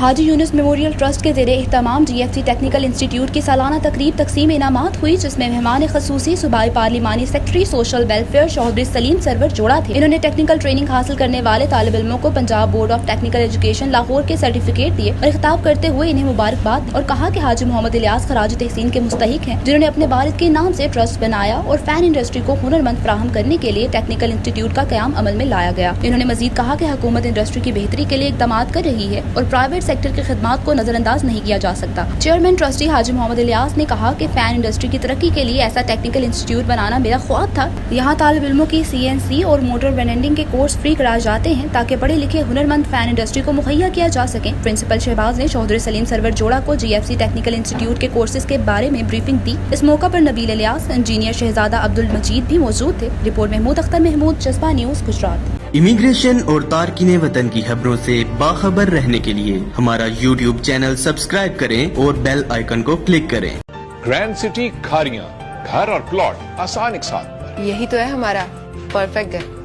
हाजी Yunus memorial trust के ज़ेरे एहतमाम GFC technical institute की सालाना तकरीब तकसीम इनामात हुई, जिसमें मेहमान खसूसी सूबाई पार्लिमानी secretary social welfare Chaudhry Saleem Sarwar जोड़ा थे। इन्होंने टेक्निकल ट्रेनिंग हासिल करने वाले तालिब इल्मों को Punjab board of technical education Lahore के सर्टिफिकेट दिए और खिताब करते हुए इन्हें मुबारकबाद और कहा कि हाजी मोहम्मद इलियास खराज तहसीन के मुस्तहिक हैं, जिन्होंने अपने वालिद के नाम से ट्रस्ट बनाया और फैन इंडस्ट्री को हुनरमंद फराहम करने के लिए टेक्निकल इंस्टीट्यूट का क़याम अमल में लाया गया। इन्होंने मजीद कहा कि हुकूमत इंडस्ट्री की बेहतरी के लिए इक़दामात कर रही है और प्राइवेट सेक्टर की खिदमात को नजरअंदाज नहीं किया जा सकता। चेयरमैन ट्रस्टी हाजी मोहम्मद इलियास ने कहा कि फैन इंडस्ट्री की तरक्की के लिए ऐसा टेक्निकल इंस्टीट्यूट बनाना मेरा ख्वाब था। यहाँ तालिब इल्मों की CNC और मोटर वेंडिंग के कोर्स फ्री कराए जाते हैं ताकि पढ़े लिखे हुनरमंद फैन इंडस्ट्री को मुहैया किया जा सके। प्रिंसिपल शहबाज ने चौधरी सलीम सरवर जोड़ा को GFC टेक्निकल इंस्टीट्यूट के कोर्सेज के बारे में ब्रीफिंग दी। इस मौका पर नबील इलियास, इंजीनियर शहजादा अब्दुल मजीद भी मौजूद थे। रिपोर्ट महमूद अख्तर महमूद, जज्बा न्यूज़, गुजरात। इमिग्रेशन और तारकीने वतन की खबरों से बाखबर रहने के लिए हमारा YouTube चैनल सब्सक्राइब करें और बेल आइकन को क्लिक करें। ग्रैंड सिटी खारियां, घर और प्लॉट आसान एक साथ। यही तो है हमारा परफेक्ट घर।